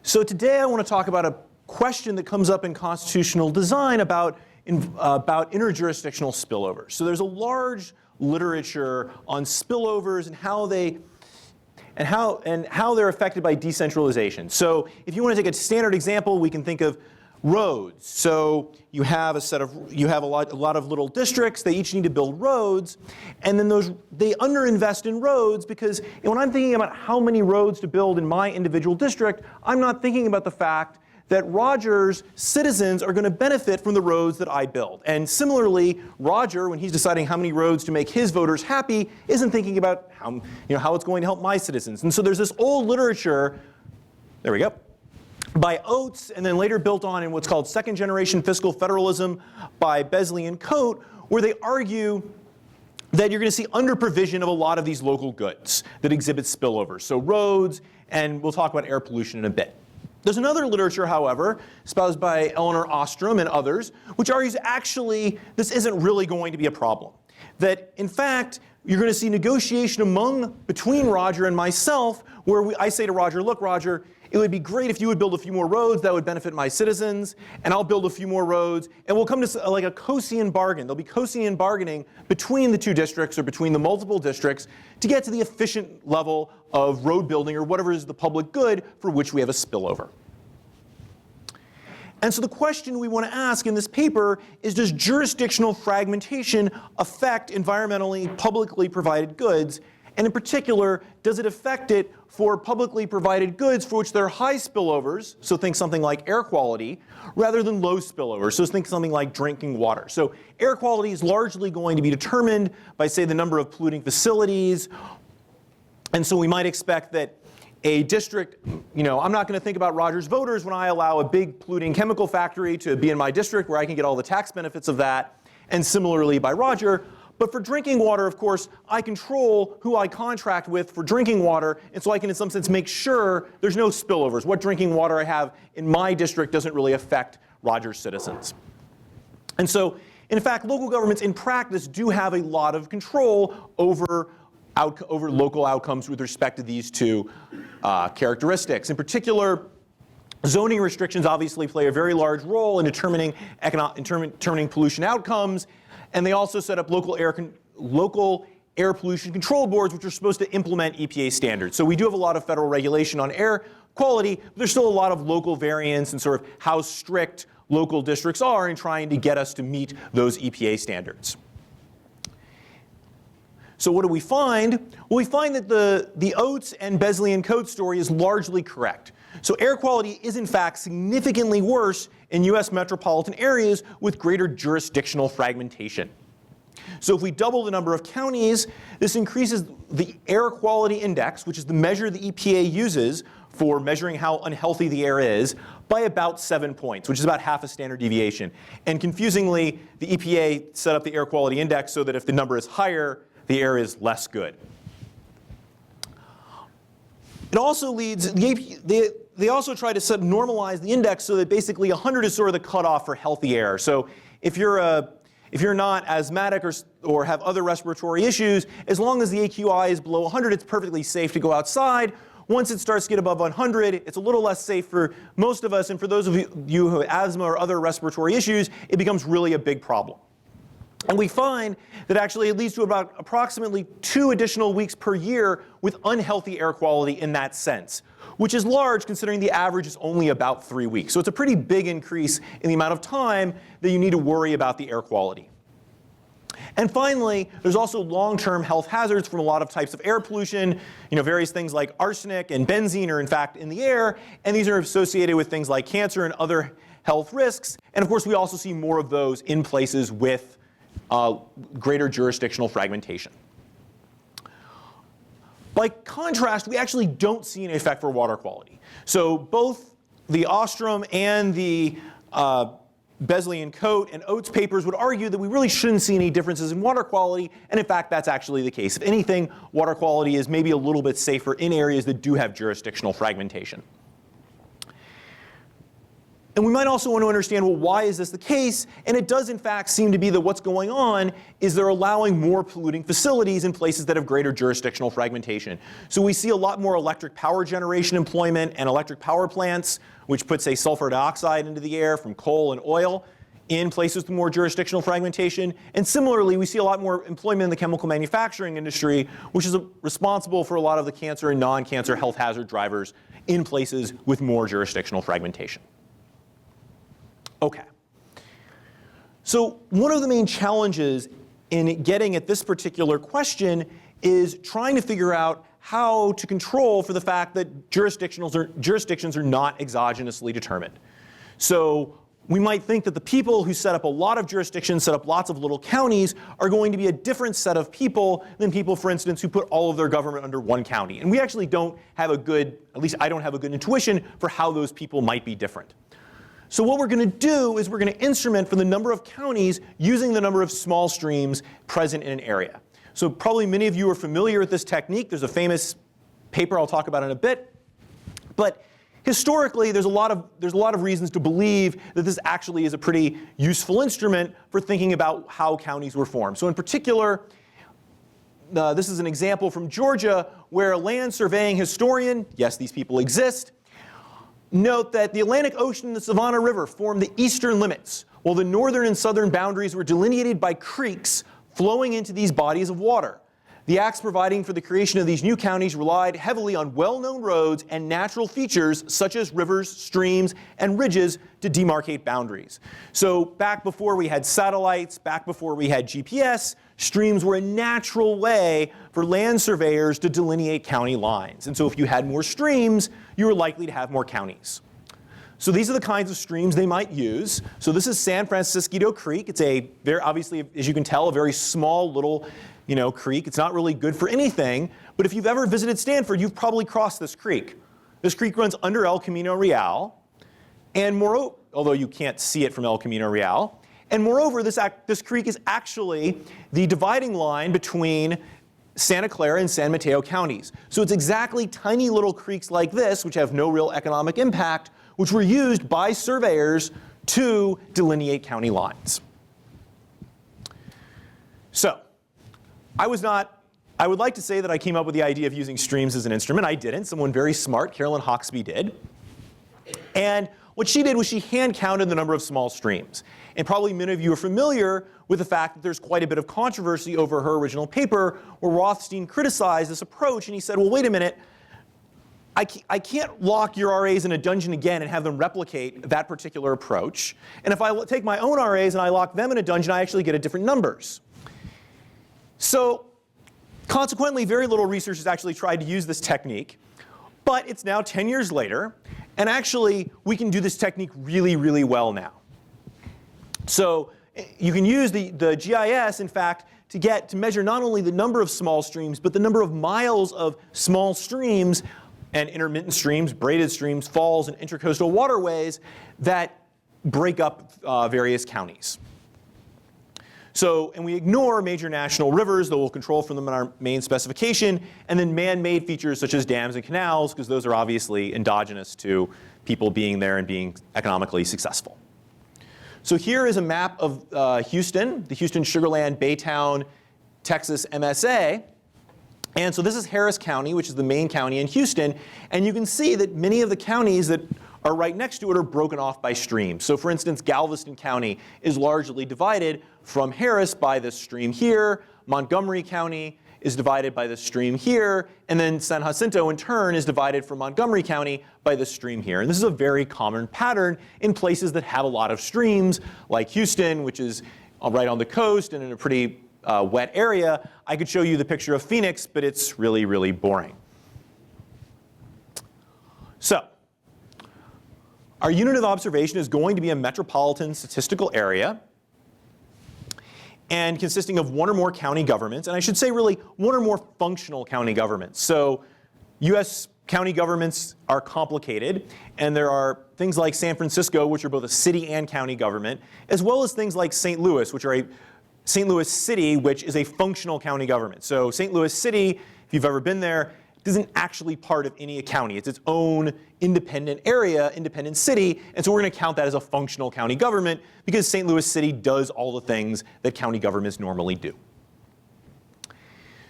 So today I want to talk about a question that comes up in constitutional design about interjurisdictional spillovers. So there's a large literature on spillovers and how they're affected by decentralization. So if you want to take a standard example, we can think of roads. So you have a lot of little districts. They each need to build roads, and then they underinvest in roads because when I'm thinking about how many roads to build in my individual district, I'm not thinking about the fact that Roger's citizens are going to benefit from the roads that I build. And similarly, Roger, when he's deciding how many roads to make his voters happy, isn't thinking about how it's going to help my citizens. And so there's this old literature, there we go, by Oates, and then later built on in what's called second-generation fiscal federalism by Besley and Coate, where they argue that you're going to see under-provision of a lot of these local goods that exhibit spillovers. So roads, and we'll talk about air pollution in a bit. There's another literature, however, espoused by Elinor Ostrom and others, which argues actually this isn't really going to be a problem. That, in fact, you're going to see negotiation between Roger and myself, where I say to Roger, look, Roger, it would be great if you would build a few more roads that would benefit my citizens, and I'll build a few more roads, and we'll come to like a Coasian bargain. There'll be Coasian bargaining between the two districts or between the multiple districts to get to the efficient level of road building or whatever is the public good for which we have a spillover. And so the question we want to ask in this paper is, does jurisdictional fragmentation affect environmentally publicly provided goods? And in particular, does it affect it for publicly provided goods for which there are high spillovers, so think something like air quality, rather than low spillovers, so think something like drinking water. So air quality is largely going to be determined by, say, the number of polluting facilities. And so we might expect that a district, I'm not going to think about Roger's voters when I allow a big polluting chemical factory to be in my district where I can get all the tax benefits of that, and similarly by Roger. But for drinking water, of course, I control who I contract with for drinking water, and so I can in some sense make sure there's no spillovers. What drinking water I have in my district doesn't really affect Roger's citizens. And so, in fact, local governments in practice do have a lot of control over local outcomes with respect to these two characteristics. In particular, zoning restrictions obviously play a very large role in determining pollution outcomes, and they also set up local air pollution control boards, which are supposed to implement EPA standards. So we do have a lot of federal regulation on air quality, but there's still a lot of local variance in sort of how strict local districts are in trying to get us to meet those EPA standards. So what do we find? Well, we find that the Oates and Besley and Coate story is largely correct. So air quality is in fact significantly worse in US metropolitan areas with greater jurisdictional fragmentation. So if we double the number of counties, this increases the air quality index, which is the measure the EPA uses for measuring how unhealthy the air is, by about 7 points, which is about half a standard deviation. And confusingly, the EPA set up the air quality index so that if the number is higher, the air is less good. It also leads, they also try to normalize the index so that basically 100 is sort of the cutoff for healthy air. So if you're not asthmatic or have other respiratory issues, as long as the AQI is below 100, it's perfectly safe to go outside. Once it starts to get above 100, it's a little less safe for most of us, and for those of you who have asthma or other respiratory issues, it becomes really a big problem. And we find that actually it leads to about approximately 2 additional weeks per year with unhealthy air quality in that sense, which is large considering the average is only about 3 weeks. So it's a pretty big increase in the amount of time that you need to worry about the air quality. And finally, there's also long-term health hazards from a lot of types of air pollution. Various things like arsenic and benzene are in fact in the air, and these are associated with things like cancer and other health risks. And of course, we also see more of those in places with greater jurisdictional fragmentation. By contrast, we actually don't see an effect for water quality. So both the Ostrom and the Besley and Coate and Oates papers would argue that we really shouldn't see any differences in water quality, and in fact that's actually the case. If anything, water quality is maybe a little bit safer in areas that do have jurisdictional fragmentation. And we might also want to understand, well, why is this the case? And it does, in fact, seem to be that what's going on is they're allowing more polluting facilities in places that have greater jurisdictional fragmentation. So we see a lot more electric power generation employment and electric power plants, which put, say, sulfur dioxide into the air from coal and oil in places with more jurisdictional fragmentation. And similarly, we see a lot more employment in the chemical manufacturing industry, which is responsible for a lot of the cancer and non-cancer health hazard drivers in places with more jurisdictional fragmentation. Okay. So one of the main challenges in getting at this particular question is trying to figure out how to control for the fact that jurisdictions are not exogenously determined. So we might think that the people who set up a lot of jurisdictions, set up lots of little counties, are going to be a different set of people than people, for instance, who put all of their government under one county. And we actually don't have a good, at least I don't have a good intuition for how those people might be different. So what we're going to do is we're going to instrument for the number of counties using the number of small streams present in an area. So probably many of you are familiar with this technique. There's a famous paper I'll talk about in a bit. But historically, there's a lot of reasons to believe that this actually is a pretty useful instrument for thinking about how counties were formed. So in particular, this is an example from Georgia where a land surveying historian, yes, these people exist, note that the Atlantic Ocean and the Savannah River formed the eastern limits, while the northern and southern boundaries were delineated by creeks flowing into these bodies of water. The acts providing for the creation of these new counties relied heavily on well-known roads and natural features such as rivers, streams, and ridges to demarcate boundaries. So back before we had satellites, back before we had GPS, streams were a natural way for land surveyors to delineate county lines. And so if you had more streams, you were likely to have more counties. So these are the kinds of streams they might use. So this is San Francisquito Creek. It's a very, obviously, as you can tell, a very small little creek. It's not really good for anything. But if you've ever visited Stanford, you've probably crossed this creek. This creek runs under El Camino Real. And moreover, although you can't see it from El Camino Real. And moreover, this creek is actually the dividing line between Santa Clara and San Mateo counties. So it's exactly tiny little creeks like this, which have no real economic impact, which were used by surveyors to delineate county lines. So I would like to say that I came up with the idea of using streams as an instrument. I didn't. Someone very smart, Carolyn Hawksby, did. And what she did was she hand counted the number of small streams. And probably many of you are familiar with the fact that there's quite a bit of controversy over her original paper where Rothstein criticized this approach and he said, well, wait a minute, I can't lock your RAs in a dungeon again and have them replicate that particular approach. And if I take my own RAs and I lock them in a dungeon, I actually get different numbers. So consequently, very little research has actually tried to use this technique. But it's now 10 years later. And actually, we can do this technique really, really well now. So you can use the GIS, in fact, to measure not only the number of small streams, but the number of miles of small streams and intermittent streams, braided streams, falls, and intercoastal waterways that break up various counties. So, and we ignore major national rivers, though we'll control from them in our main specification, and then man-made features such as dams and canals, because those are obviously endogenous to people being there and being economically successful. So here is a map of Houston, the Houston Sugar Land, Baytown, Texas MSA. And so this is Harris County, which is the main county in Houston. And you can see that many of the counties that are right next to it are broken off by streams. So for instance, Galveston County is largely divided from Harris by this stream here. Montgomery County is divided by this stream here. And then San Jacinto, in turn, is divided from Montgomery County by this stream here. And this is a very common pattern in places that have a lot of streams, like Houston, which is right on the coast and in a pretty wet area. I could show you the picture of Phoenix, but it's really, really boring. So our unit of observation is going to be a metropolitan statistical area and consisting of one or more county governments, and I should say really one or more functional county governments. So US county governments are complicated, and there are things like San Francisco, which are both a city and county government, as well as things like St. Louis, which are St. Louis City, which is a functional county government. So St. Louis City, if you've ever been there, isn't actually part of any county. It's its own independent area, independent city, and so we're going to count that as a functional county government because St. Louis City does all the things that county governments normally do.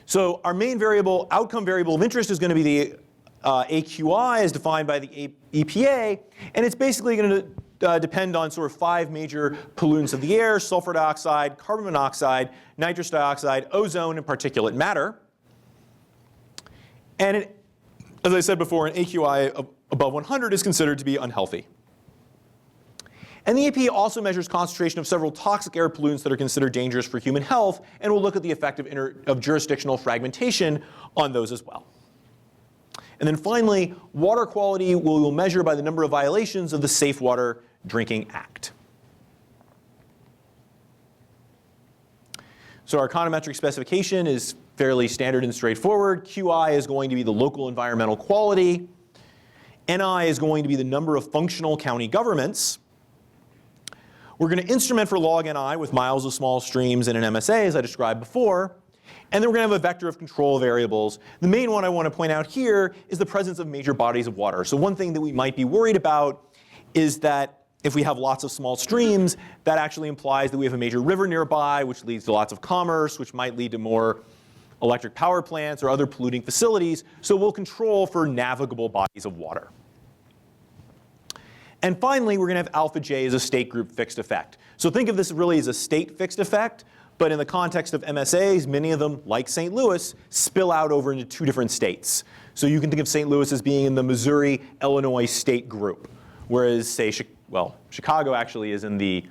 So our main variable, outcome variable of interest, is going to be the AQI as defined by the EPA, and it's basically going to depend on sort of 5 major pollutants of the air: sulfur dioxide, carbon monoxide, nitrous dioxide, ozone, and particulate matter. And as I said before, an AQI above 100 is considered to be unhealthy. And the EPA also measures concentration of several toxic air pollutants that are considered dangerous for human health, and we'll look at the effect of jurisdictional fragmentation on those as well. And then finally, water quality we will measure by the number of violations of the Safe Water Drinking Act. So our econometric specification is fairly standard and straightforward. QI is going to be the local environmental quality. NI is going to be the number of functional county governments. We're going to instrument for log NI with miles of small streams and an MSA, as I described before. And then we're going to have a vector of control variables. The main one I want to point out here is the presence of major bodies of water. So one thing that we might be worried about is that if we have lots of small streams, that actually implies that we have a major river nearby, which leads to lots of commerce, which might lead to more electric power plants or other polluting facilities. So we'll control for navigable bodies of water. And finally, we're going to have alpha J as a state group fixed effect. So think of this really as a state fixed effect, but in the context of MSAs, many of them, like St. Louis, spill out over into 2 different states. So you can think of St. Louis as being in the Missouri-Illinois state group, whereas, say, Chicago actually is in the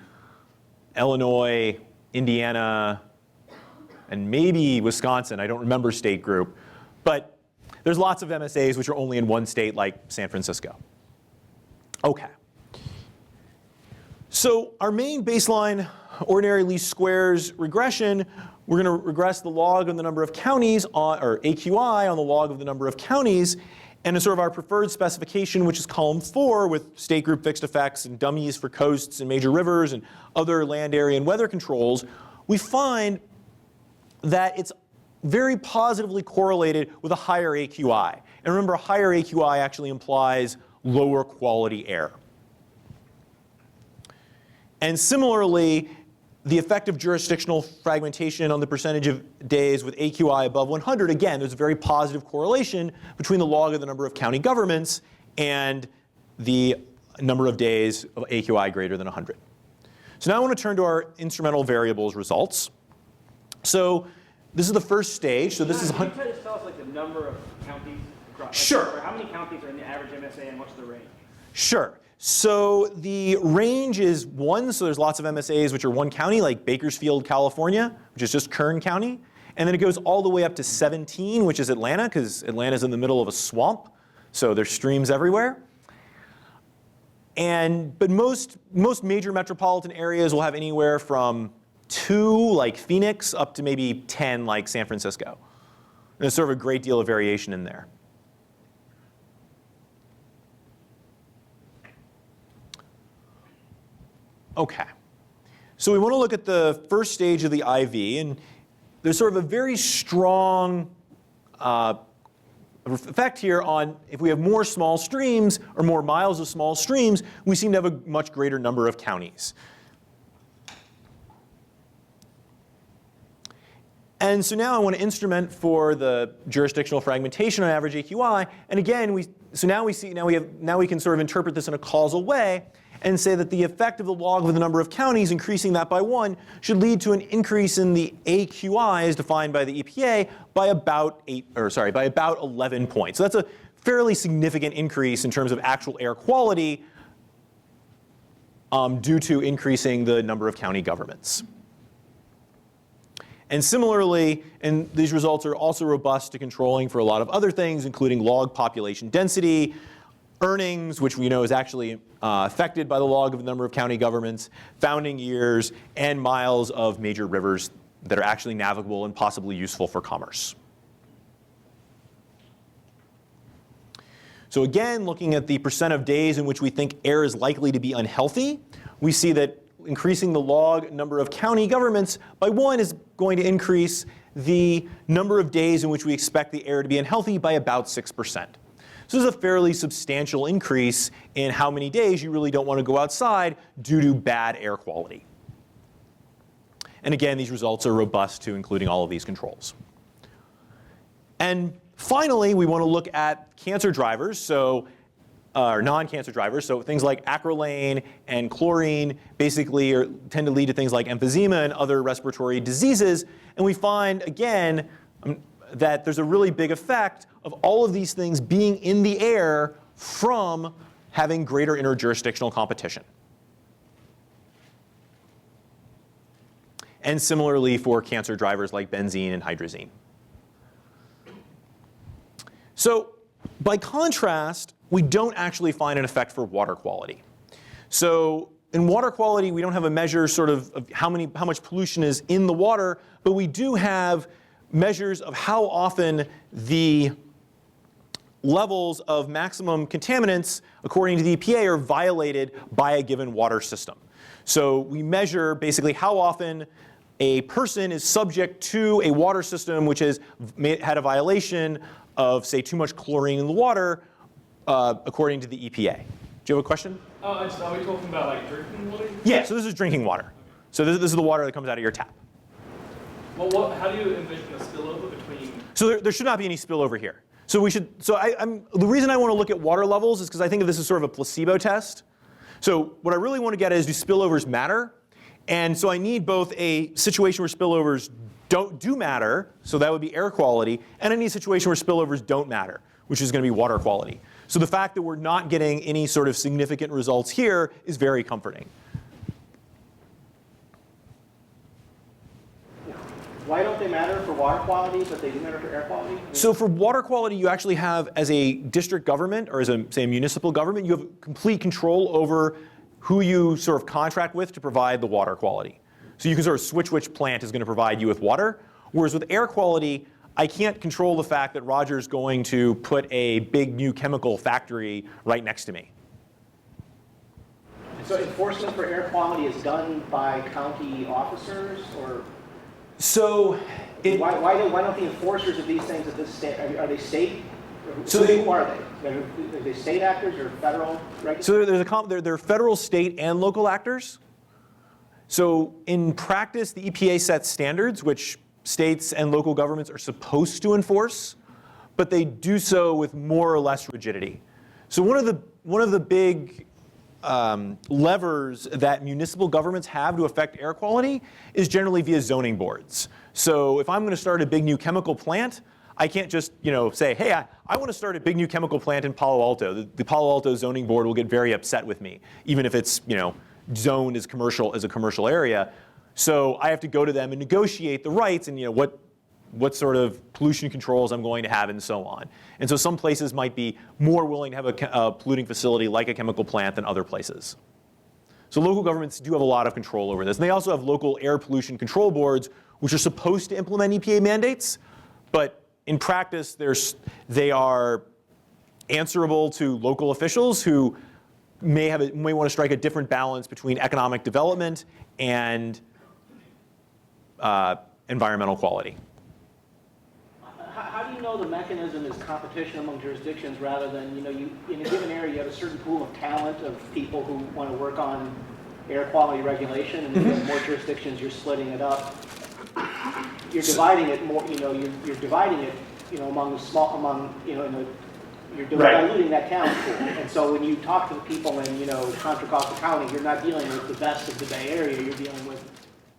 Illinois, Indiana, and maybe Wisconsin, I don't remember, state group. But there's lots of MSAs which are only in one state, like San Francisco. Okay. So our main baseline ordinary least squares regression, we're going to regress the log of the number of counties, or AQI on the log of the number of counties. And in sort of our preferred specification, which is column 4, with state group fixed effects and dummies for coasts and major rivers and other land area and weather controls, we find that it's very positively correlated with a higher AQI. And remember, a higher AQI actually implies lower quality air. And similarly, the effect of jurisdictional fragmentation on the percentage of days with AQI above 100, again, there's a very positive correlation between the log of the number of county governments and the number of days of AQI greater than 100. So now I want to turn to our instrumental variables results. So this is the first stage. So this is. Can you try to tell us like the number of counties across? Sure. Or how many counties are in the average MSA, and what's the range? Sure. So the range is 1, so there's lots of MSAs which are 1 county, like Bakersfield, California, which is just Kern County. And then it goes all the way up to 17, which is Atlanta, because Atlanta's in the middle of a swamp, so there's streams everywhere. But most major metropolitan areas will have anywhere from 2, like Phoenix, up to maybe 10, like San Francisco. And there's sort of a great deal of variation in there. Okay, so we want to look at the first stage of the IV, and there's sort of a very strong effect here on if we have more small streams or more miles of small streams, we seem to have a much greater number of counties. And so now I want to instrument for the jurisdictional fragmentation on average AQI, and again, we can sort of interpret this in a causal way and say that the effect of the log of the number of counties, increasing that by 1, should lead to an increase in the AQI as defined by the EPA by about 11 points. So that's a fairly significant increase in terms of actual air quality due to increasing the number of county governments. And similarly, and these results are also robust to controlling for a lot of other things, including log population density, earnings, which we know is actually affected by the log of the number of county governments, founding years, and miles of major rivers that are actually navigable and possibly useful for commerce. So again, looking at the percent of days in which we think air is likely to be unhealthy, we see that increasing the log number of county governments by 1 is going to increase the number of days in which we expect the air to be unhealthy by about 6%. So this is a fairly substantial increase in how many days you really don't want to go outside due to bad air quality. And again, these results are robust to including all of these controls. And finally, we want to look at cancer drivers, or non-cancer drivers. So things like acrolein and chlorine basically tend to lead to things like emphysema and other respiratory diseases. And we find, again, that there's a really big effect of all of these things being in the air from having greater interjurisdictional competition. And similarly for cancer drivers like benzene and hydrazine. So by contrast, we don't actually find an effect for water quality. So in water quality, we don't have a measure sort of how much pollution is in the water, but we do have measures of how often the levels of maximum contaminants, according to the EPA, are violated by a given water system. So we measure basically how often a person is subject to a water system which has had a violation of, say, too much chlorine in the water, according to the EPA. Do you have a question? Oh, so are we talking about like drinking water? Yeah, so this is drinking water. So this is the water that comes out of your tap. Well, how do you envision a spillover between? So there should not be any spillover here. So the reason I want to look at water levels is because I think of this as sort of a placebo test. So what I really want to get at is, do spillovers matter? And so I need both a situation where spillovers do matter, so that would be air quality, and I need a situation where spillovers don't matter, which is going to be water quality. So the fact that we're not getting any sort of significant results here is very comforting. Why don't they matter for water quality, but they do matter for air quality? So for water quality, you actually have, as a district government, or as a, say, a municipal government, you have complete control over who you sort of contract with to provide the water quality. So you can sort of switch which plant is going to provide you with water. Whereas with air quality, I can't control the fact that Roger's going to put a big new chemical factory right next to me. So enforcement for air quality is done by county officers, or So why don't the enforcers of these things at this state, are they state? So who are they? Are they state actors or federal regulators? So there are federal, state, and local actors. So in practice, the EPA sets standards which states and local governments are supposed to enforce, but they do so with more or less rigidity. So one of the big levers that municipal governments have to affect air quality is generally via zoning boards. So if I'm going to start a big new chemical plant, I can't just say, hey, I want to start a big new chemical plant in Palo Alto. The Palo Alto zoning board will get very upset with me, even if it's zoned as a commercial area. So I have to go to them and negotiate the rights and what sort of pollution controls I'm going to have and so on. And so some places might be more willing to have a polluting facility like a chemical plant than other places. So local governments do have a lot of control over this. And they also have local air pollution control boards, which are supposed to implement EPA mandates, but in practice they are answerable to local officials who may want to strike a different balance between economic development and environmental quality. How do you know the mechanism is competition among jurisdictions rather than, in a given area you have a certain pool of talent of people who want to work on air quality regulation, and then you have more jurisdictions, you're splitting it up. You're dividing it more, you're dividing it, among you're diluting that talent pool. And so when you talk to the people in, Contra Costa County, you're not dealing with the best of the Bay Area, you're dealing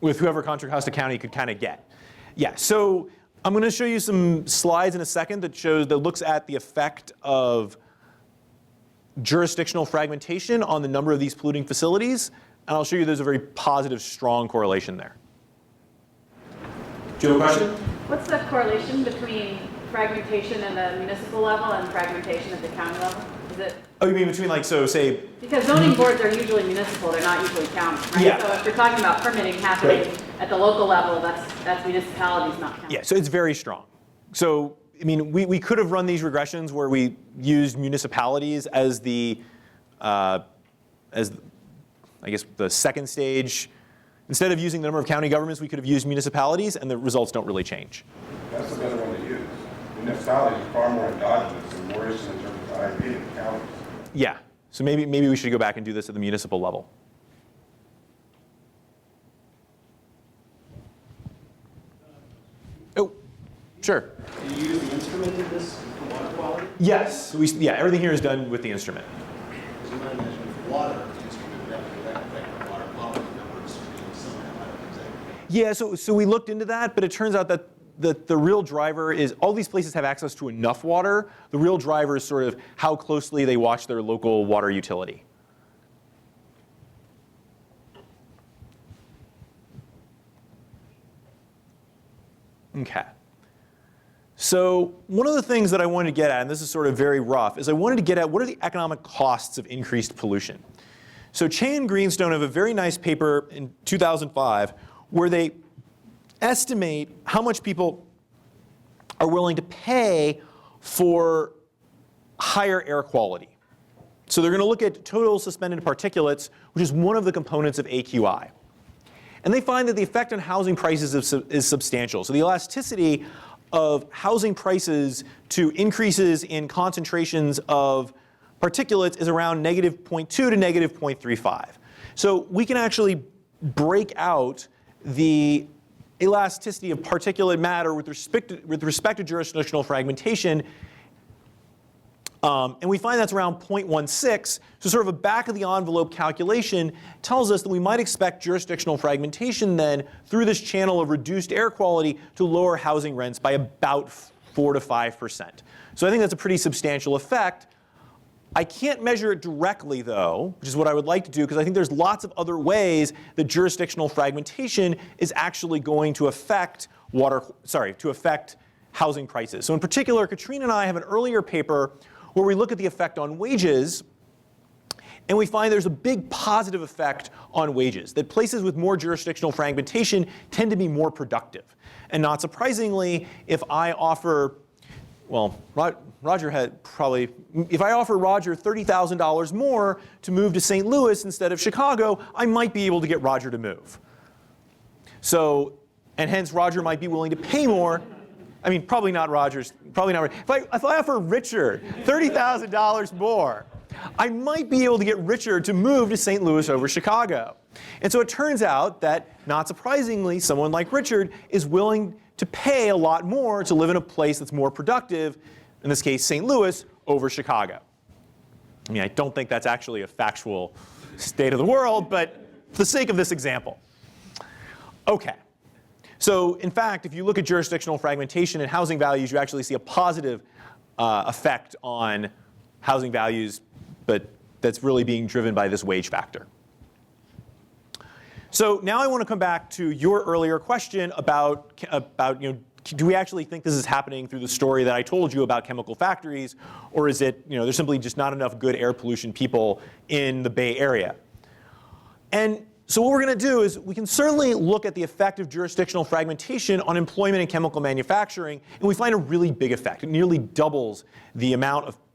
with Whoever Contra Costa County could kind of get. Yeah, so I'm going to show you some slides in a second that looks at the effect of jurisdictional fragmentation on the number of these polluting facilities, and I'll show you there's a very positive, strong correlation there. Do you have a question? What's the correlation between fragmentation at the municipal level and fragmentation at the county level? Is it? Oh, you mean between say? Because zoning boards are usually municipal, they're not usually county, right? Yeah. So if you're talking about permitting happening at the local level, that's municipalities, not county. Yeah, so it's very strong. So I mean, we could have run these regressions where we used municipalities as the, I guess the second stage Instead of using the number of county governments, we could have used municipalities, and the results don't really change. That's a better one to use. Municipalities are far more endogenous and more interested in terms of IP than counties. Yeah, so maybe we should go back and do this at the municipal level. Oh, sure. Do you use the instrument in this for water quality? Yes, yeah, everything here is done with the instrument. Because you might imagine with water, the instrument that affect the water quality numbers somehow. Yeah, so we looked into that, but it turns out that the real driver is all these places have access to enough water. The real driver is sort of how closely they watch their local water utility. Okay. So one of the things that I wanted to get at, and this is sort of very rough, is I wanted to get at what are the economic costs of increased pollution. So Che and Greenstone have a very nice paper in 2005 where they estimate how much people are willing to pay for higher air quality. So they're going to look at total suspended particulates, which is one of the components of AQI. And they find that the effect on housing prices is substantial. So the elasticity of housing prices to increases in concentrations of particulates is around -0.2 to -0.35. So we can actually break out the elasticity of particulate matter with respect to jurisdictional fragmentation. And we find that's around 0.16. So sort of a back of the envelope calculation tells us that we might expect jurisdictional fragmentation then through this channel of reduced air quality to lower housing rents by about 4 to 5%. So I think that's a pretty substantial effect. I can't measure it directly though, which is what I would like to do, because I think there's lots of other ways that jurisdictional fragmentation is actually going to affect housing prices. So in particular, Katrina and I have an earlier paper where we look at the effect on wages, and we find there's a big positive effect on wages, that places with more jurisdictional fragmentation tend to be more productive. And not surprisingly, if I offer, well, Roger had probably, if I offer Roger $30,000 more to move to St. Louis instead of Chicago, I might be able to get Roger to move. So, and hence Roger might be willing to pay more. I mean, probably not Roger's, probably not. If I offer Richard $30,000 more, I might be able to get Richard to move to St. Louis over Chicago. And so it turns out that, not surprisingly, someone like Richard is willing to pay a lot more to live in a place that's more productive, in this case St. Louis, over Chicago. I mean, I don't think that's actually a factual state of the world, but for the sake of this example. Okay. So in fact, if you look at jurisdictional fragmentation and housing values, you actually see a positive effect on housing values, but that's really being driven by this wage factor. So now I want to come back to your earlier question about do we actually think this is happening through the story that I told you about chemical factories, or is it, there's simply just not enough good air pollution people in the Bay Area? And so what we're going to do is we can certainly look at the effect of jurisdictional fragmentation on employment in chemical manufacturing, and we find a really big effect. It nearly doubles the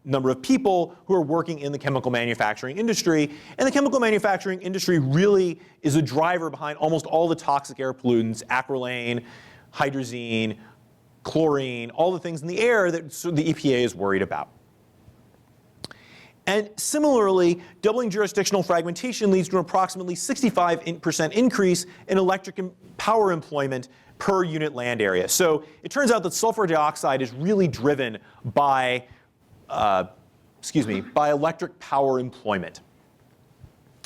number of people who are working in the chemical manufacturing industry. And the chemical manufacturing industry really is a driver behind almost all the toxic air pollutants, acrylane, hydrazine, chlorine, all the things in the air that the EPA is worried about. And similarly, doubling jurisdictional fragmentation leads to an approximately 65% increase in electric power employment per unit land area. So it turns out that sulfur dioxide is really driven by electric power employment.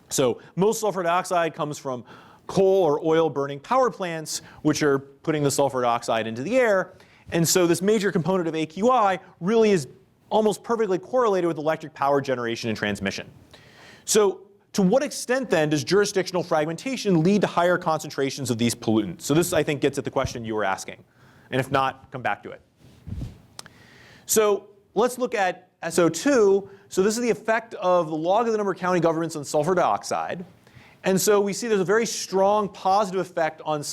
So most sulfur dioxide comes from coal or oil burning power plants, which are putting the sulfur dioxide into the air. And so this major component of AQI really is almost perfectly correlated with electric power generation and transmission. So to what extent then does jurisdictional fragmentation lead to higher concentrations of these pollutants? So this, I think, gets at the question you were asking. And if not, come back to it. So let's look at SO2. So this is the effect of the log of the number of county governments on sulfur dioxide. And so we see there's a very strong positive effect on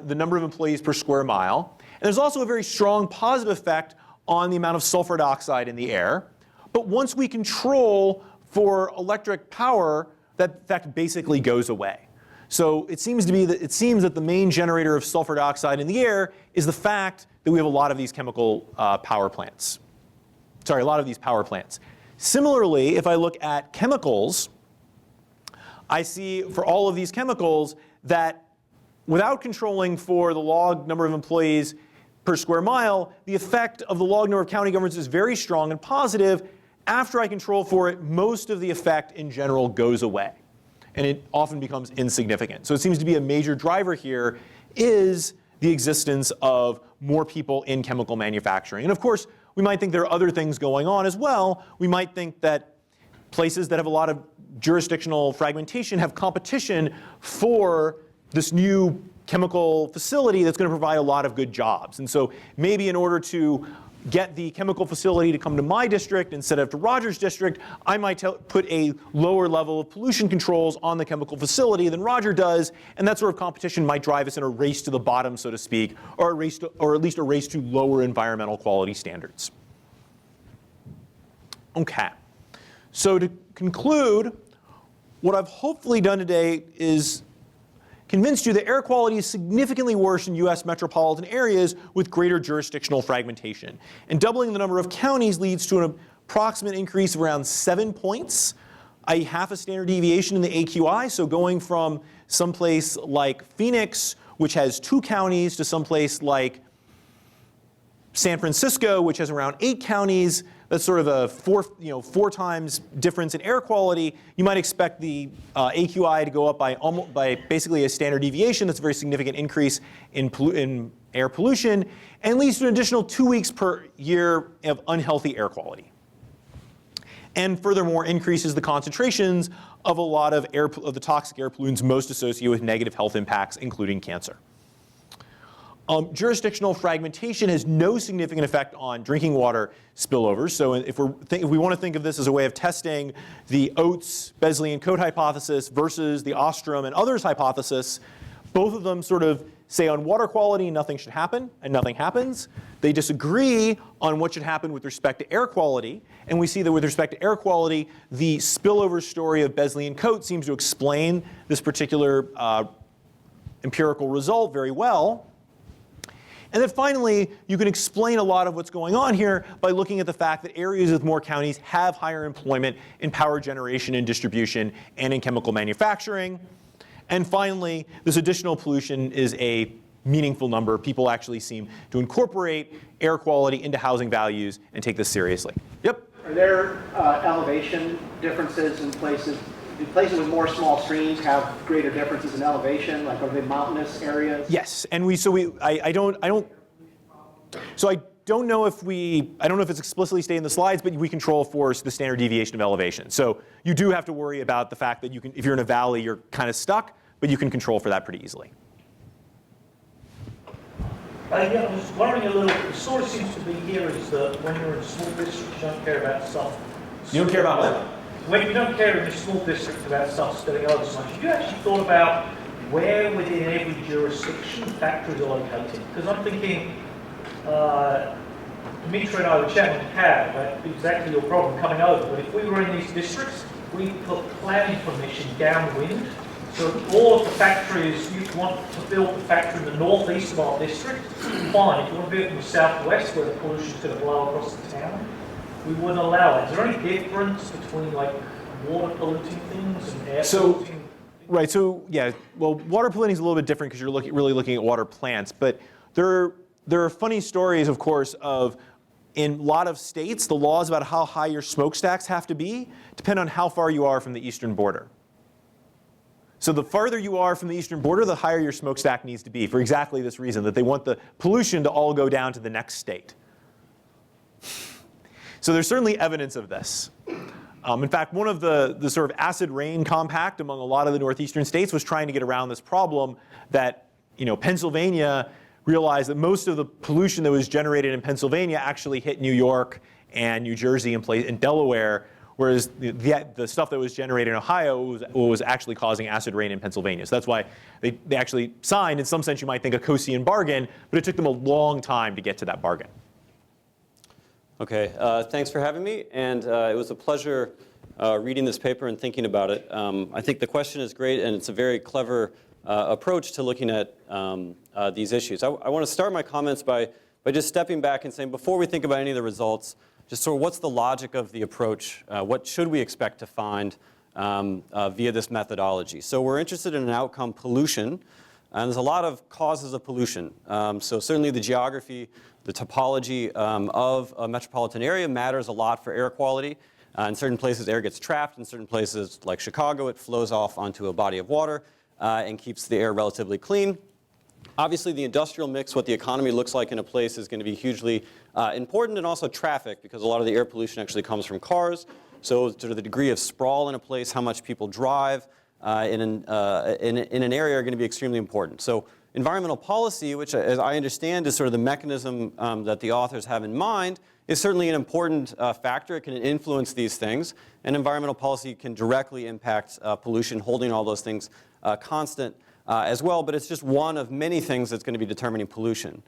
the number of employees per square mile. And there's also a very strong positive effect on the amount of sulfur dioxide in the air. But once we control for electric power, that effect basically goes away. So it seems that the main generator of sulfur dioxide in the air is the fact that we have a lot of these chemical power plants. Sorry, a lot of these power plants. Similarly, if I look at chemicals, I see for all of these chemicals that without controlling for the log number of employees per square mile, the effect of the log number of county governments is very strong and positive. After I control for it, most of the effect in general goes away, and it often becomes insignificant. So it seems to be a major driver here is the existence of more people in chemical manufacturing. And of course, we might think there are other things going on as well. We might think that places that have a lot of jurisdictional fragmentation have competition for this new chemical facility that's going to provide a lot of good jobs. And so maybe in order to get the chemical facility to come to my district instead of to Roger's district, I might put a lower level of pollution controls on the chemical facility than Roger does, and that sort of competition might drive us in a race to the bottom, so to speak, or at least a race to lower environmental quality standards. Okay, so to conclude, what I've hopefully done today is convinced you that air quality is significantly worse in US metropolitan areas with greater jurisdictional fragmentation. And doubling the number of counties leads to an approximate increase of around 7 points, i.e. half a standard deviation in the AQI. So going from someplace like Phoenix, which has 2 counties, to someplace like San Francisco, which has around 8 counties, that's sort of a 4 times difference in air quality. You might expect the AQI to go up by basically a standard deviation. That's a very significant increase in air pollution, and leads to an additional 2 weeks per year of unhealthy air quality. And furthermore, increases the concentrations of a lot of the toxic air pollutants most associated with negative health impacts, including cancer. Jurisdictional fragmentation has no significant effect on drinking water spillovers. So if we want to think of this as a way of testing the Oates, Besley, and Coate hypothesis versus the Ostrom and others hypothesis, both of them sort of say on water quality nothing should happen, and nothing happens. They disagree on what should happen with respect to air quality, and we see that with respect to air quality, the spillover story of Besley and Coate seems to explain this particular empirical result very well. And then finally, you can explain a lot of what's going on here by looking at the fact that areas with more counties have higher employment in power generation and distribution and in chemical manufacturing. And finally, this additional pollution is a meaningful number. People actually seem to incorporate air quality into housing values and take this seriously. Yep? Are there elevation differences in places? Do places with more small streams have greater differences in elevation? Like, are they mountainous areas? Yes, and I don't know if it's explicitly stated in the slides, but we control for the standard deviation of elevation. So you do have to worry about the fact that if you're in a valley, you're kind of stuck, but you can control for that pretty easily. Yeah, I was wondering a little, the story seems to be here is that when you're in a small district, you don't care about stuff. You don't care about what? When you don't care in a small district about stuff spilling over so much, have you actually thought about where within every jurisdiction factories are located? Because I'm thinking, Dimitri and I were chatting with Pat about exactly your problem coming over, but if we were in these districts, we put planning permission downwind, so all of the factories, you want to build the factory in the northeast of our district, fine. If you want to build it in the southwest where the pollution is going to blow across the town, we wouldn't allow it. Is there any difference between like water polluting things and air polluting? Right, so yeah, well, water polluting is a little bit different because you're really looking at water plants, but there are funny stories, of course, of in a lot of states, the laws about how high your smokestacks have to be depend on how far you are from the eastern border. So the farther you are from the eastern border, the higher your smokestack needs to be for exactly this reason, that they want the pollution to all go down to the next state. So there's certainly evidence of this. In fact, one of the sort of acid rain compact among a lot of the northeastern states was trying to get around this problem that Pennsylvania realized that most of the pollution that was generated in Pennsylvania actually hit New York and New Jersey and Delaware, whereas the stuff that was generated in Ohio was actually causing acid rain in Pennsylvania. So that's why they actually signed, in some sense you might think, a Kosian bargain, but it took them a long time to get to that bargain. Okay, thanks for having me, and it was a pleasure reading this paper and thinking about it. I think the question is great, and it's a very clever approach to looking at these issues. I want to start my comments by just stepping back and saying, before we think about any of the results, just sort of what's the logic of the approach? What should we expect to find via this methodology? So we're interested in an outcome, pollution, and there's a lot of causes of pollution. So certainly the geography, the topology of a metropolitan area matters a lot for air quality. In certain places, air gets trapped. In certain places, like Chicago, it flows off onto a body of water and keeps the air relatively clean. Obviously, the industrial mix, what the economy looks like in a place, is going to be hugely important, and also traffic, because a lot of the air pollution actually comes from cars. So to the degree of sprawl in a place, how much people drive in an area are going to be extremely important. So environmental policy, which as I understand is sort of the mechanism that the authors have in mind, is certainly an important factor. It can influence these things. And environmental policy can directly impact pollution, holding all those things constant as well. But it's just one of many things that's going to be determining pollution.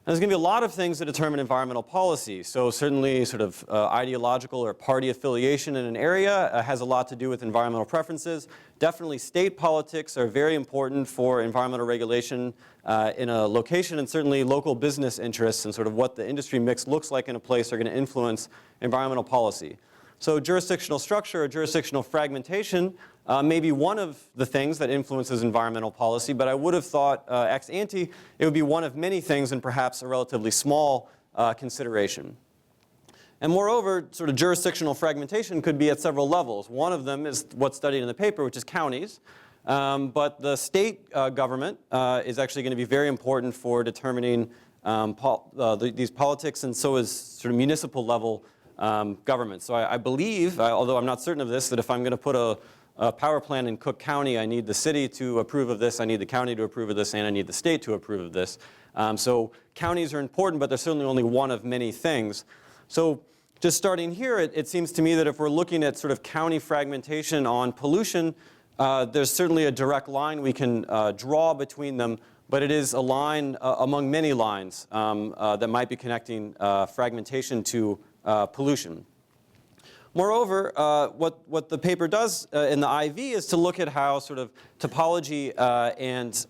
And there's going to be a lot of things that determine environmental policy. So certainly sort of ideological or party affiliation in an area has a lot to do with environmental preferences. Definitely state politics are very important for environmental regulation in a location, and certainly local business interests and sort of what the industry mix looks like in a place are going to influence environmental policy. So jurisdictional structure or jurisdictional fragmentation may be one of the things that influences environmental policy, but I would have thought ex ante it would be one of many things and perhaps a relatively small consideration. And moreover, sort of jurisdictional fragmentation could be at several levels. One of them is what's studied in the paper, which is counties. But the state government is actually going to be very important for determining these politics, and so is sort of municipal level government. So I believe, although I'm not certain of this, that if I'm going to put a power plant in Cook County, I need the city to approve of this, I need the county to approve of this, and I need the state to approve of this. So counties are important, but they're certainly only one of many things. So just starting here, it seems to me that if we're looking at sort of county fragmentation on pollution, there's certainly a direct line we can draw between them, but it is a line among many lines that might be connecting fragmentation to pollution. Moreover, what the paper does in the IV is to look at how sort of topology and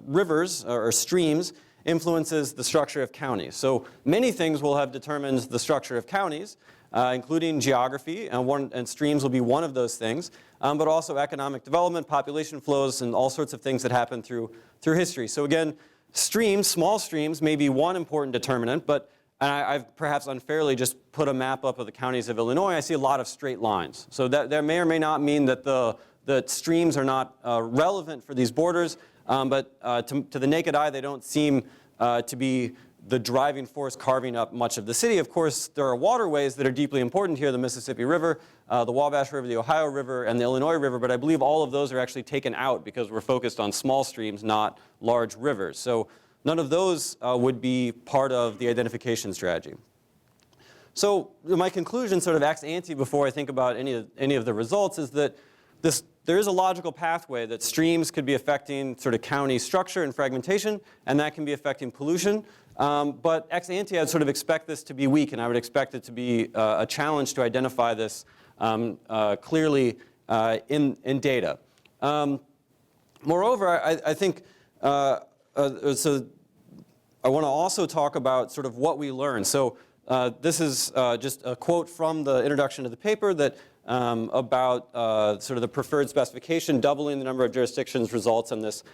rivers or streams influences the structure of counties. So many things will have determined the structure of counties, including geography, and streams will be one of those things, but also economic development, population flows, and all sorts of things that happen through history. So again, streams, small streams, may be one important determinant, but I've perhaps unfairly just put a map up of the counties of Illinois. I see a lot of straight lines. So that may or may not mean that the streams are not relevant for these borders, but to the naked eye, they don't seem to be the driving force carving up much of the city. Of course, there are waterways that are deeply important here, the Mississippi River, the Wabash River, the Ohio River, and the Illinois River, but I believe all of those are actually taken out because we're focused on small streams, not large rivers. So none of those would be part of the identification strategy. So my conclusion, sort of ex ante, before I think about any of the results, is that there is a logical pathway that streams could be affecting sort of county structure and fragmentation, and that can be affecting pollution. But ex ante, I'd sort of expect this to be weak, and I would expect it to be a challenge to identify this clearly in data. Moreover, I think so. I want to also talk about sort of what we learned. So this is just a quote from the introduction to the paper that about sort of the preferred specification, doubling the number of jurisdictions results in this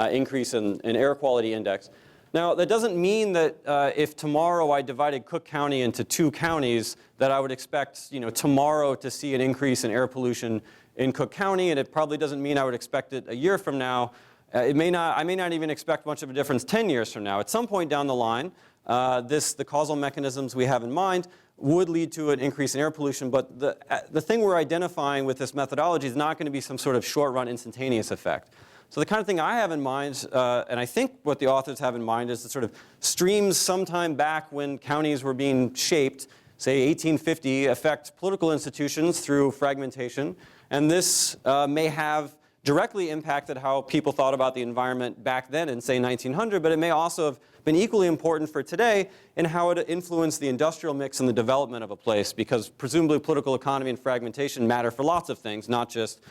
increase in air quality index. Now, that doesn't mean that if tomorrow I divided Cook County into 2 counties, that I would expect, tomorrow to see an increase in air pollution in Cook County, and it probably doesn't mean I would expect it a year from now. I may not even expect much of a difference 10 years from now. At some point down the line, the causal mechanisms we have in mind would lead to an increase in air pollution, but the thing we're identifying with this methodology is not going to be some sort of short-run instantaneous effect. So the kind of thing I have in mind, and I think what the authors have in mind, is the sort of streams sometime back when counties were being shaped, say 1850, affect political institutions through fragmentation, and this may have directly impacted how people thought about the environment back then in, say, 1900, but it may also have been equally important for today in how it influenced the industrial mix and the development of a place, because presumably political economy and fragmentation matter for lots of things, not just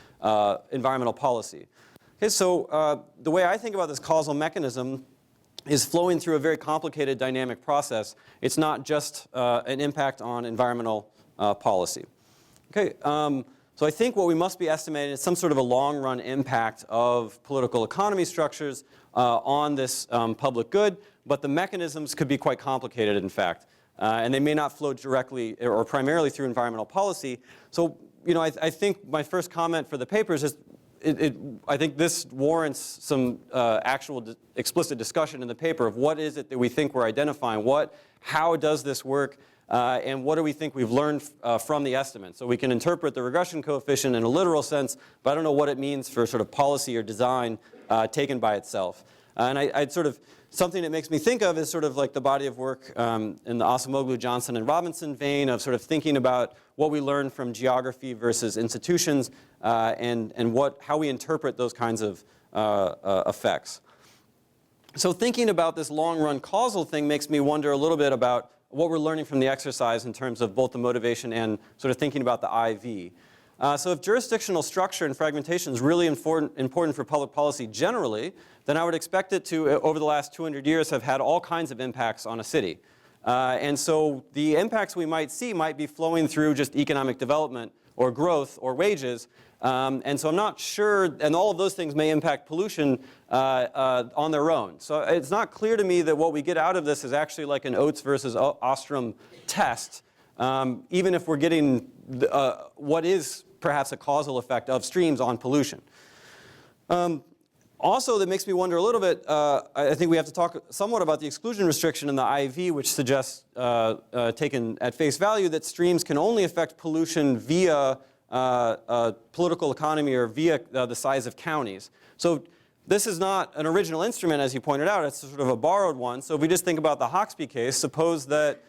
environmental policy. Okay, so the way I think about this causal mechanism is flowing through a very complicated dynamic process. It's not just an impact on environmental policy. Okay, so I think what we must be estimating is some sort of a long-run impact of political economy structures on this public good, but the mechanisms could be quite complicated, in fact, and they may not flow directly or primarily through environmental policy. So, you know, I think my first comment for the paper is just I think this warrants some actual explicit discussion in the paper of what is it that we think we're identifying, how does this work, and what do we think we've learned from the estimate. So we can interpret the regression coefficient in a literal sense, but I don't know what it means for sort of policy or design taken by itself. And I'd sort of, something that makes me think of is sort of like the body of work in the Acemoglu, Johnson, and Robinson vein of sort of thinking about what we learn from geography versus institutions and how we interpret those kinds of effects. So thinking about this long-run causal thing makes me wonder a little bit about what we're learning from the exercise in terms of both the motivation and sort of thinking about the IV. So if jurisdictional structure and fragmentation is really important for public policy generally, then I would expect it to, over the last 200 years, have had all kinds of impacts on a city. And so the impacts we might see might be flowing through just economic development or growth or wages. And so I'm not sure, and all of those things may impact pollution on their own. So it's not clear to me that what we get out of this is actually like an Oates versus Ostrom test, even if we're getting what is perhaps a causal effect of streams on pollution. Also, that makes me wonder a little bit, I think we have to talk somewhat about the exclusion restriction in the IV, which suggests, taken at face value, that streams can only affect pollution via political economy or via the size of counties. So this is not an original instrument, as you pointed out. It's sort of a borrowed one. So if we just think about the Hawksby case, suppose that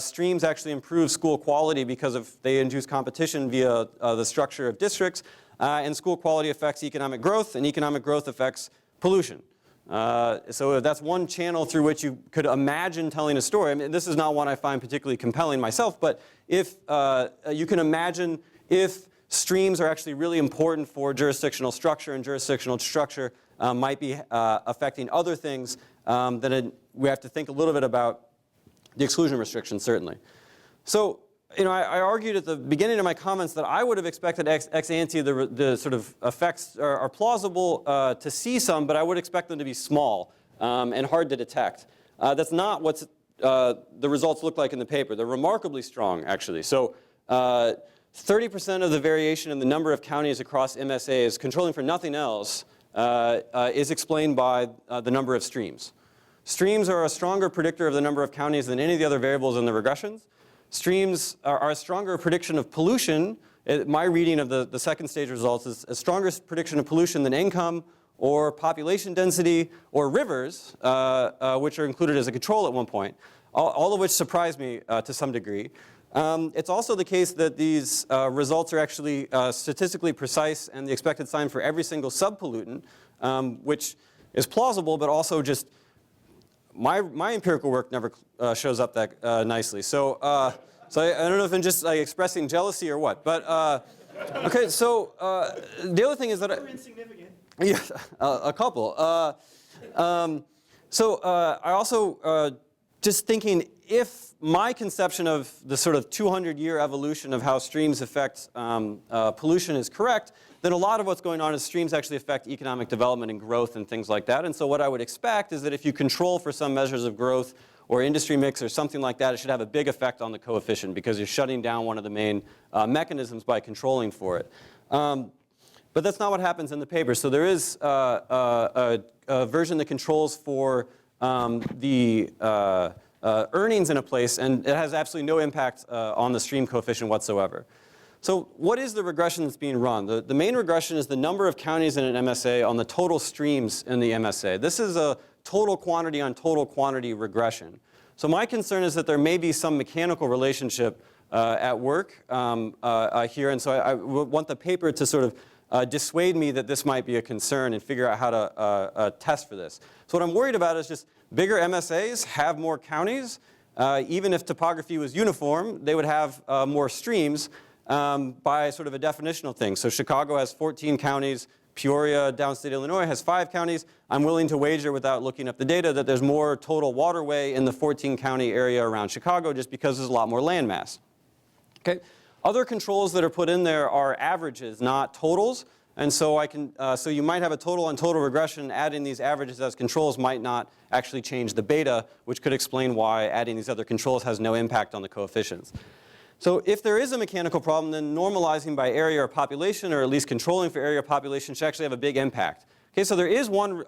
streams actually improve school quality because they induce competition via the structure of districts, and school quality affects economic growth, and economic growth affects pollution. So that's one channel through which you could imagine telling a story. I mean, this is not one I find particularly compelling myself, but if you can imagine if streams are actually really important for jurisdictional structure, and jurisdictional structure might be affecting other things, then we have to think a little bit about the exclusion restriction, certainly. So, you know, I argued at the beginning of my comments that I would have expected ex ante the sort of effects are plausible to see some, but I would expect them to be small and hard to detect. That's not what the results look like in the paper. They're remarkably strong, actually. So 30% of the variation in the number of counties across MSAs, controlling for nothing else, is explained by the number of streams. Streams are a stronger predictor of the number of counties than any of the other variables in the regressions. Streams are a stronger prediction of pollution. My reading of the second stage results is a stronger prediction of pollution than income or population density or rivers, which are included as a control at one point, all of which surprised me to some degree. It's also the case that these results are actually statistically precise and the expected sign for every single subpollutant, which is plausible, but also just my empirical work never shows up that nicely. So, so I don't know if I'm just like expressing jealousy or what. But okay, so the other thing is that You're insignificant. Yeah, a couple. So I also just thinking if my conception of the sort of 200-year evolution of how streams affect pollution is correct, then a lot of what's going on is streams actually affect economic development and growth and things like that. And so what I would expect is that if you control for some measures of growth or industry mix or something like that, it should have a big effect on the coefficient because you're shutting down one of the main mechanisms by controlling for it. But that's not what happens in the paper. So there is a version that controls for the earnings in a place, and it has absolutely no impact on the stream coefficient whatsoever. So what is the regression that's being run? The main regression is the number of counties in an MSA on the total streams in the MSA. This is a total quantity on total quantity regression. So my concern is that there may be some mechanical relationship at work here, and so I want the paper to sort of dissuade me that this might be a concern and figure out how to test for this. So what I'm worried about is just bigger MSAs have more counties. Even if topography was uniform, they would have more streams by sort of a definitional thing. So Chicago has 14 counties. Peoria, downstate Illinois, has 5 counties. I'm willing to wager, without looking up the data, that there's more total waterway in the 14-county area around Chicago just because there's a lot more land mass. Okay. Other controls that are put in there are averages, not totals. And so so you might have a total on total regression. Adding these averages as controls might not actually change the beta, which could explain why adding these other controls has no impact on the coefficients. So if there is a mechanical problem, then normalizing by area or population, or at least controlling for area or population, should actually have a big impact. Okay, so there is one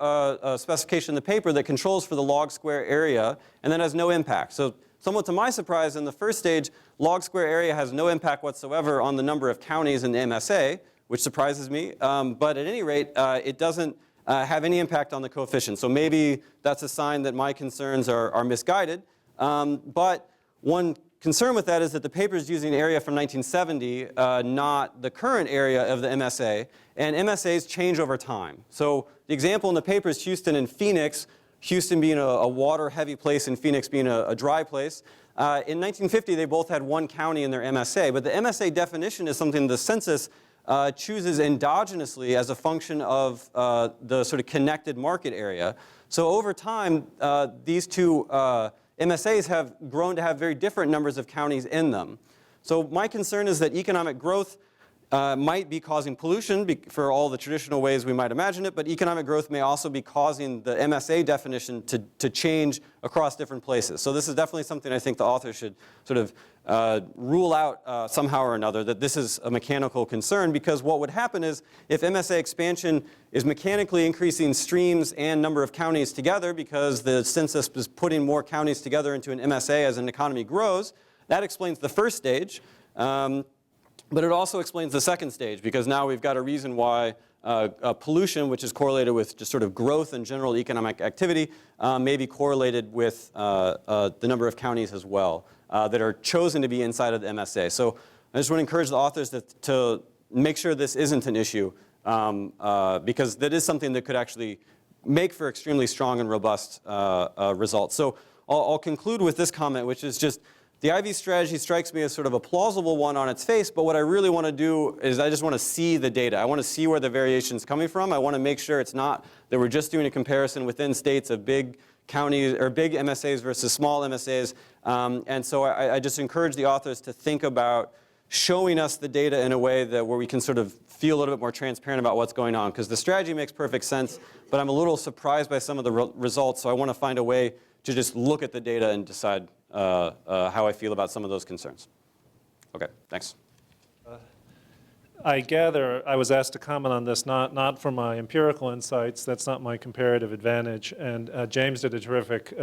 specification in the paper that controls for the log square area, and that has no impact. So somewhat to my surprise, in the first stage, log square area has no impact whatsoever on the number of counties in the MSA, which surprises me. But at any rate, it doesn't have any impact on the coefficient. So maybe that's a sign that my concerns are misguided. But one concern with that is that the paper is using area from 1970, not the current area of the MSA. And MSAs change over time. So the example in the paper is Houston and Phoenix, Houston being a water-heavy place and Phoenix being a dry place. In 1950, they both had 1 county in their MSA. But the MSA definition is something the census chooses endogenously as a function of the sort of connected market area. So over time, these two MSAs have grown to have very different numbers of counties in them. So my concern is that economic growth might be causing pollution for all the traditional ways we might imagine it, but economic growth may also be causing the MSA definition to change across different places. So this is definitely something I think the author should sort of rule out somehow or another, that this is a mechanical concern, because what would happen is if MSA expansion is mechanically increasing streams and number of counties together because the census is putting more counties together into an MSA as an economy grows, that explains the first stage. But it also explains the second stage, because now we've got a reason why pollution, which is correlated with just sort of growth and general economic activity, may be correlated with the number of counties as well that are chosen to be inside of the MSA. So I just want to encourage the authors to make sure this isn't an issue, because that is something that could actually make for extremely strong and robust results. So I'll conclude with this comment, which is just, the IV strategy strikes me as sort of a plausible one on its face, but what I really want to do is I just want to see the data. I want to see where the variation is coming from. I want to make sure it's not that we're just doing a comparison within states of big counties or big MSAs versus small MSAs. And so I just encourage the authors to think about showing us the data in a way where we can sort of feel a little bit more transparent about what's going on, because the strategy makes perfect sense, but I'm a little surprised by some of the results, so I want to find a way to just look at the data and decide how I feel about some of those concerns. Okay, thanks. I gather I was asked to comment on this, not for my empirical insights. That's not my comparative advantage. And James did a terrific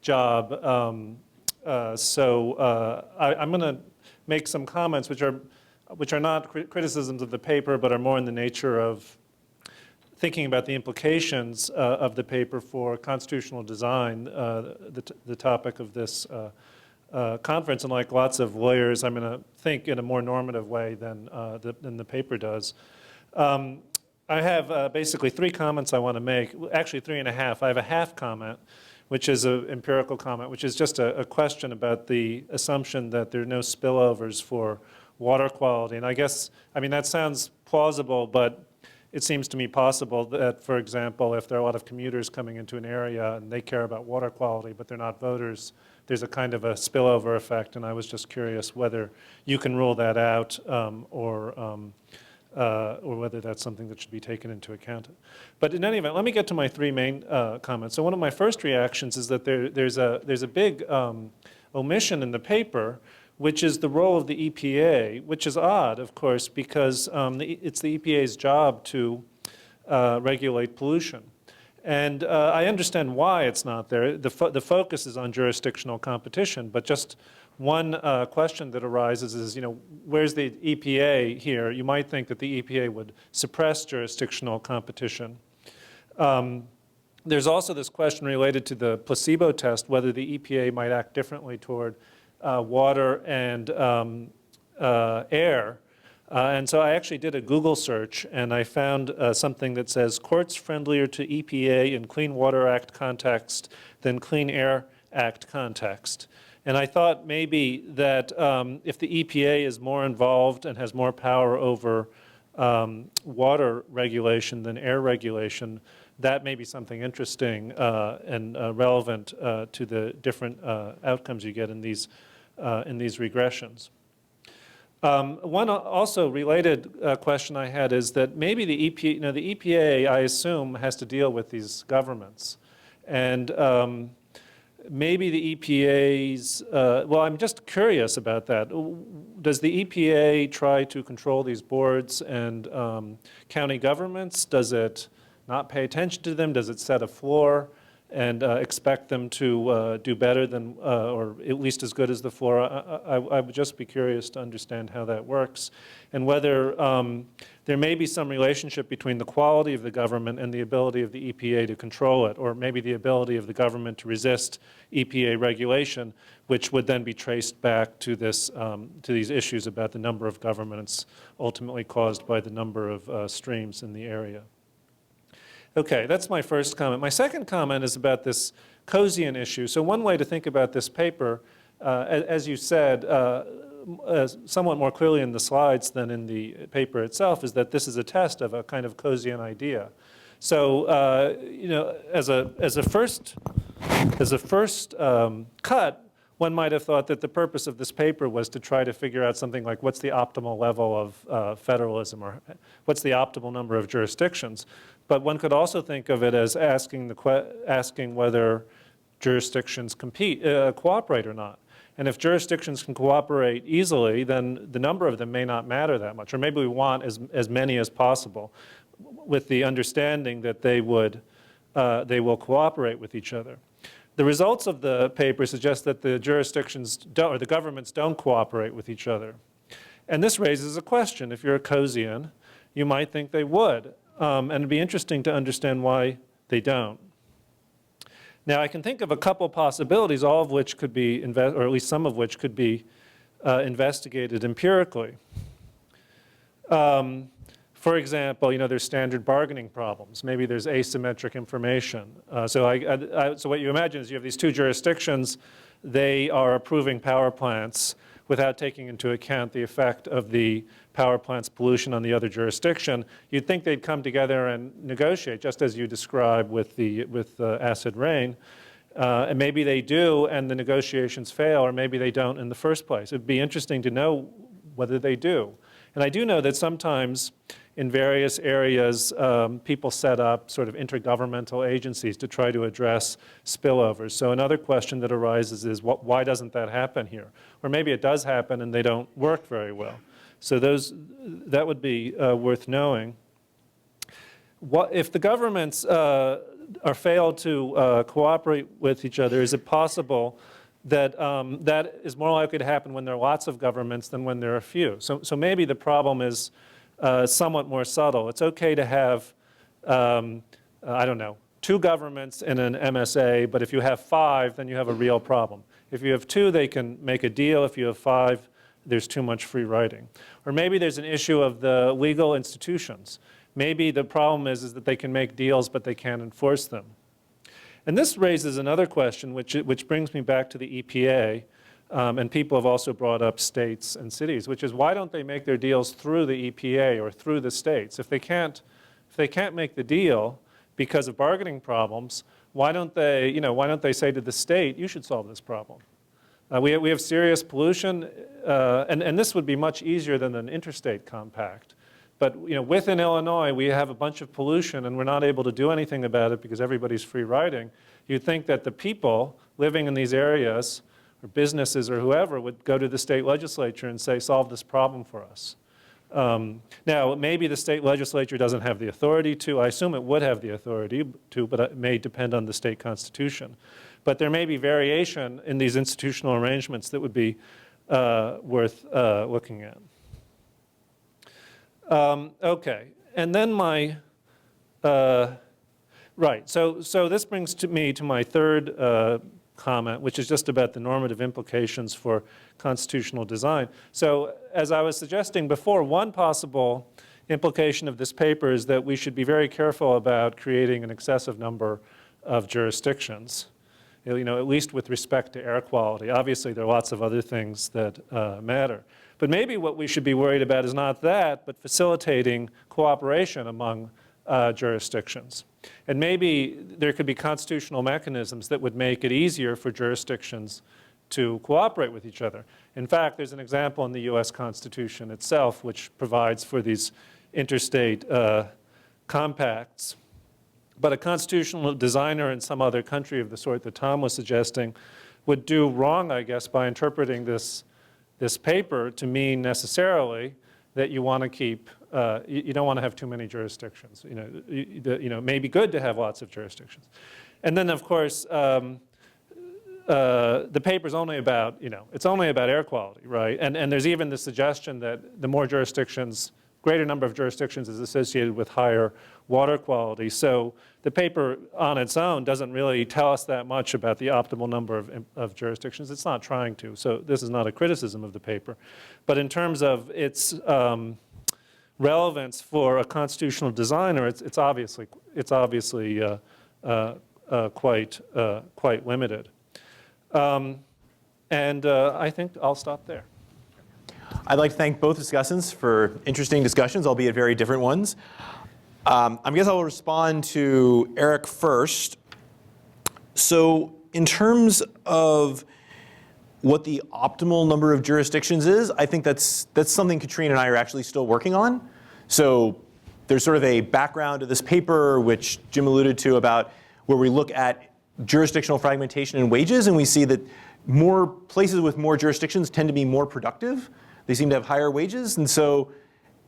job. I'm going to make some comments which are not criticisms of the paper, but are more in the nature of thinking about the implications of the paper for constitutional design, the topic of this conference. And like lots of lawyers, I'm going to think in a more normative way than the paper does. I have basically 3 comments I want to make, actually 3.5. I have a half comment, which is an empirical comment, which is just a question about the assumption that there are no spillovers for water quality. And I mean, that sounds plausible, but it seems to me possible that, for example, if there are a lot of commuters coming into an area and they care about water quality, but they're not voters, there's a kind of a spillover effect. And I was just curious whether you can rule that out or whether that's something that should be taken into account. But in any event, let me get to my 3 main comments. So one of my first reactions is that there's a big omission in the paper, which is the role of the EPA, which is odd, of course, because it's the EPA's job to regulate pollution. And I understand why it's not there. The focus is on jurisdictional competition, but just one question that arises is, where's the EPA here? You might think that the EPA would suppress jurisdictional competition. There's also this question related to the placebo test, whether the EPA might act differently toward water and air And so I actually did a Google search, and I found something that says courts friendlier to EPA in Clean Water Act context than Clean Air Act context. And I thought maybe that if the EPA is more involved and has more power over water regulation than air regulation, that may be something interesting and relevant to the different outcomes you get in these regressions. One also related question I had is that maybe the EPA, the EPA, I assume, has to deal with these governments. And maybe the EPA's, well, I'm just curious about that. Does the EPA try to control these boards and county governments? Does it not pay attention to them? Does it set a floor and expect them to do better than, or at least as good as the floor? I would just be curious to understand how that works, and whether there may be some relationship between the quality of the government and the ability of the EPA to control it, or maybe the ability of the government to resist EPA regulation, which would then be traced back to this, to these issues about the number of governments ultimately caused by the number of streams in the area. Okay, that's my first comment. My second comment is about this Cozian issue. So one way to think about this paper, as you said, somewhat more clearly in the slides than in the paper itself, is that this is a test of a kind of Cozian idea. So, you know, as a first cut, one might have thought that the purpose of this paper was to try to figure out something like what's the optimal level of federalism, or what's the optimal number of jurisdictions. But one could also think of it as asking whether jurisdictions cooperate or not. And if jurisdictions can cooperate easily, then the number of them may not matter that much. Or maybe we want as many as possible, with the understanding that they will cooperate with each other. The results of the paper suggest that the jurisdictions don't, or the governments don't cooperate with each other. And this raises a question. If you're a Cozian, you might think they would. And it'd be interesting to understand why they don't. Now, I can think of a couple possibilities, all of which could be, or at least some of which could be investigated empirically. For example, you know, there's standard bargaining problems. Maybe there's asymmetric information. So what you imagine is you have these two jurisdictions. They are approving power plants without taking into account the effect of the power plant's pollution on the other jurisdiction. You'd think they'd come together and negotiate, just as you described with acid rain. And maybe they do, and the negotiations fail, or maybe they don't in the first place. It'd be interesting to know whether they do. And I do know that sometimes in various areas, people set up sort of intergovernmental agencies to try to address spillovers. So another question that arises is, why doesn't that happen here? Or maybe it does happen and they don't work very well. So that would be worth knowing. If the governments are failed to cooperate with each other, is it possible that that is more likely to happen when there are lots of governments than when there are few? So maybe the problem is somewhat more subtle. It's okay to have, I don't know, 2 governments in an MSA, but if you have 5, then you have a real problem. If you have 2, they can make a deal. If you have 5, there's too much free riding. Or maybe there's an issue of the legal institutions. Maybe the problem is that they can make deals, but they can't enforce them. And this raises another question, which brings me back to the EPA. And people have also brought up states and cities, which is, why don't they make their deals through the EPA or through the states? If they can't make the deal because of bargaining problems, why don't they say to the state, you should solve this problem? We have serious pollution, and this would be much easier than an interstate compact. But within Illinois, we have a bunch of pollution, and we're not able to do anything about it because everybody's free riding. You'd think that the people living in these areas, or businesses or whoever, would go to the state legislature and say, solve this problem for us. Now, maybe the state legislature doesn't have the authority to. I assume it would have the authority to, but it may depend on the state constitution. But there may be variation in these institutional arrangements that would be worth looking at. Okay, and then right, so this brings me to my third comment, which is just about the normative implications for constitutional design. So as I was suggesting before, one possible implication of this paper is that we should be very careful about creating an excessive number of jurisdictions, at least with respect to air quality. Obviously, there are lots of other things that matter. But maybe what we should be worried about is not that, but facilitating cooperation among jurisdictions. And maybe there could be constitutional mechanisms that would make it easier for jurisdictions to cooperate with each other. In fact, there's an example in the US Constitution itself which provides for these interstate compacts. But a constitutional designer in some other country of the sort that Tom was suggesting would do wrong, I guess, by interpreting this paper to mean necessarily that you want to keep, you don't want to have too many jurisdictions. It may be good to have lots of jurisdictions. And then, of course, the paper's only about, it's only about air quality, right? And there's even the suggestion that the more jurisdictions, greater number of jurisdictions is associated with higher water quality. So the paper on its own doesn't really tell us that much about the optimal number of jurisdictions. It's not trying to. So this is not a criticism of the paper. But in terms of its relevance for a constitutional designer, it's obviously quite limited. I think I'll stop there. I'd like to thank both discussants for interesting discussions, albeit very different ones. I guess I'll respond to Eric first. So in terms of what the optimal number of jurisdictions is, I think that's something Katrina and I are actually still working on. So there's sort of a background to this paper, which Jim alluded to, about where we look at jurisdictional fragmentation in wages, and we see that more places with more jurisdictions tend to be more productive. They seem to have higher wages, and so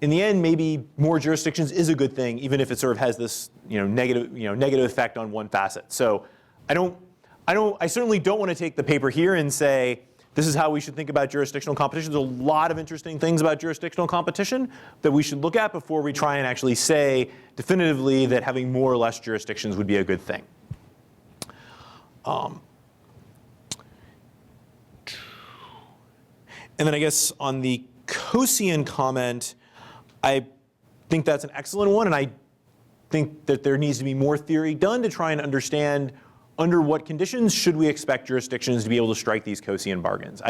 in the end, maybe more jurisdictions is a good thing, even if it sort of has this negative effect on one facet. So I certainly don't want to take the paper here and say this is how we should think about jurisdictional competition. There's a lot of interesting things about jurisdictional competition that we should look at before we try and actually say definitively that having more or less jurisdictions would be a good thing. And then I guess on the Kosian comment, I think that's an excellent one, and I think that there needs to be more theory done to try and understand under what conditions should we expect jurisdictions to be able to strike these Kosian bargains.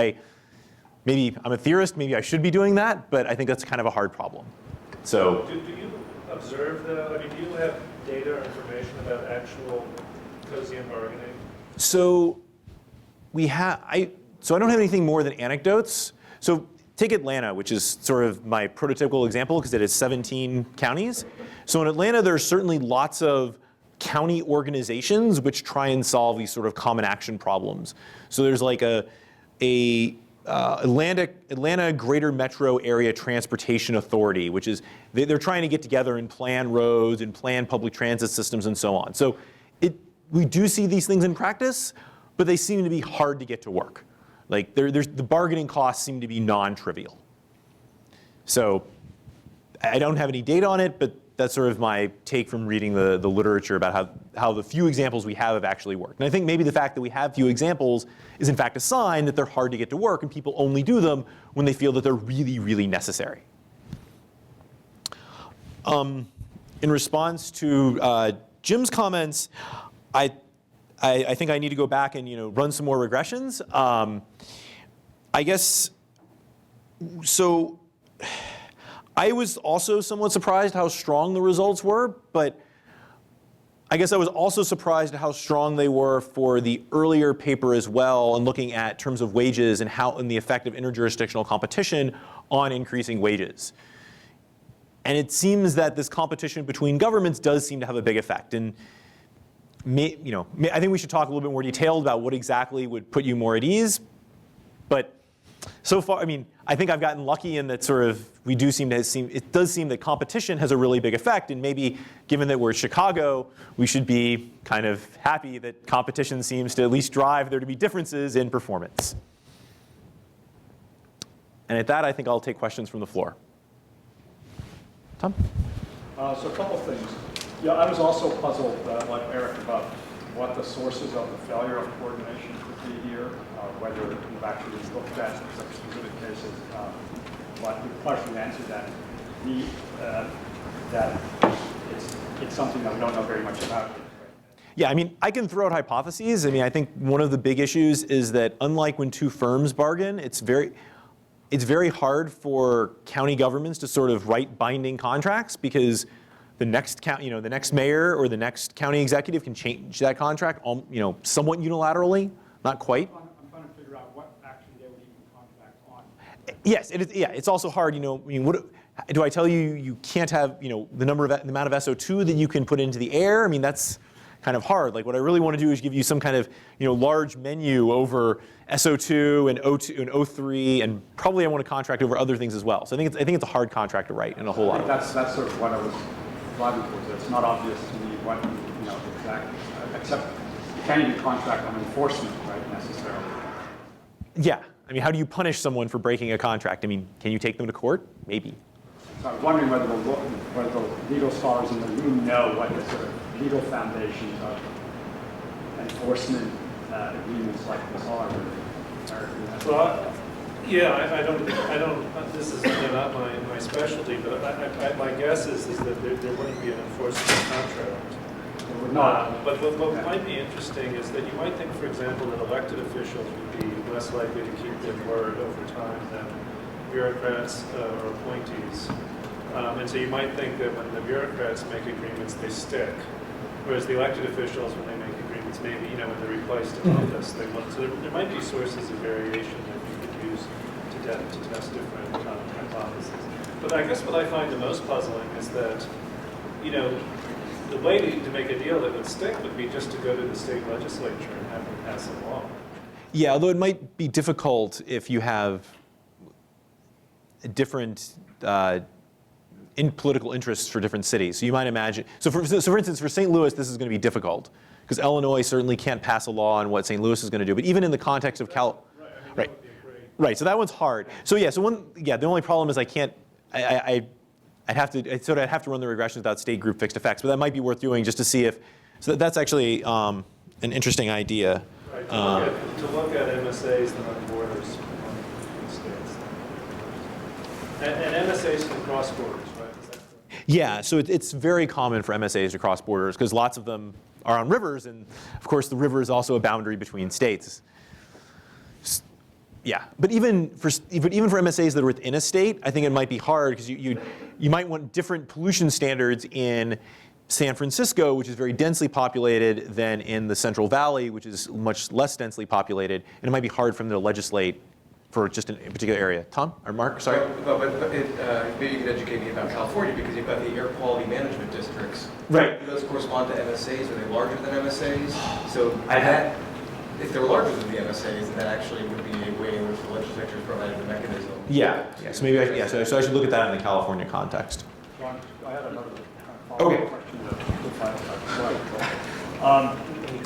Maybe I'm a theorist, maybe I should be doing that, but I think that's kind of a hard problem. So do you observe do you have data or information about actual Kosian bargaining? So I don't have anything more than anecdotes. So take Atlanta, which is sort of my prototypical example because it has 17 counties. So in Atlanta, there are certainly lots of county organizations which try and solve these sort of common action problems. So there's like Atlanta Greater Metro Area Transportation Authority, which is they're trying to get together and plan roads and plan public transit systems and so on. So we do see these things in practice, but they seem to be hard to get to work. Like the bargaining costs seem to be non-trivial. So I don't have any data on it, but that's sort of my take from reading the literature about how the few examples we have actually worked. And I think maybe the fact that we have few examples is in fact a sign that they're hard to get to work and people only do them when they feel that they're really, really necessary. In response to Jim's comments, I think I need to go back and run some more regressions. I guess so. I was also somewhat surprised how strong the results were, but I guess I was also surprised at how strong they were for the earlier paper as well, and looking at terms of wages and the effect of interjurisdictional competition on increasing wages. And it seems that this competition between governments does seem to have a big effect. And I think we should talk a little bit more detailed about what exactly would put you more at ease. But so far, I think I've gotten lucky in that sort of it does seem that competition has a really big effect. And maybe given that we're Chicago, we should be kind of happy that competition seems to at least drive there to be differences in performance. And at that, I think I'll take questions from the floor. Tom? So a couple of things. Yeah, I was also puzzled, like Eric, about what the sources of the failure of coordination could be here, whether you've actually looked at some specific cases, but you partially answered that. That it's something that we don't know very much about. Yeah, I mean, I can throw out hypotheses. I mean, I think one of the big issues is that unlike when two firms bargain, it's very hard for county governments to sort of write binding contracts because the next the next mayor or the next county executive can change that contract, somewhat unilaterally, not quite. I'm trying to figure out what action they would even contract on. Yes, it's also hard. I mean, what do I tell you? You can't have the amount of SO2 that you can put into the air. I mean, that's kind of hard. Like what I really want to do is give you some kind of large menu over SO2 and O2 and O3, and probably I want to contract over other things as well. So I think it's a hard contract to write in a whole lot of ways. That's sort of what I was driving towards. It's not obvious to me what exactly, except you can't even contract on enforcement, right, necessarily. Yeah, I mean, how do you punish someone for breaking a contract? I mean, can you take them to court? Maybe. So I was wondering whether the legal scholars in the room know what the sort of legal foundations of enforcement agreements like this are. Well, yeah, I don't. This is not my specialty, but my guess is that there wouldn't be an enforceable contract. It would not. But what might be interesting is that you might think, for example, that elected officials would be less likely to keep their word over time than bureaucrats or appointees. And so you might think that when the bureaucrats make agreements, they stick. Whereas the elected officials, when they make agreements, maybe, when they're replaced in office, they want. So there might be sources of variation that you could use to test different hypotheses. But I guess what I find the most puzzling is that, the way to make a deal that would stick would be just to go to the state legislature and have them pass a law. Yeah, although it might be difficult if you have different in political interests for different cities. So you might imagine, so for instance, for St. Louis, this is going to be difficult because Illinois certainly can't pass a law on what St. Louis is going to do. But even in the context of right. So that one's hard. So yeah, the only problem is I'd have to run the regressions without state group fixed effects. But that might be worth doing just to see if, so that's actually an interesting idea. Right, to look at MSAs that are borders between states. And MSAs can cross borders, right? Is that correct? Yeah, so it's very common for MSAs to cross borders because lots of them are on rivers, and of course the river is also a boundary between states. Yeah, but even for MSAs that are within a state, I think it might be hard because you might want different pollution standards in San Francisco, which is very densely populated, than in the Central Valley, which is much less densely populated, and it might be hard for them to legislate for just a particular area. Tom or Mark? Sorry. Maybe you could educate me about California because you've got the air quality management districts. Right. Do those correspond to MSAs? Are they larger than MSAs? So if they're larger than the MSAs, then that actually would be a way in which the legislature is providing the mechanism. Yeah. So maybe so I should look at that in the California context. John, I had another follow-up question.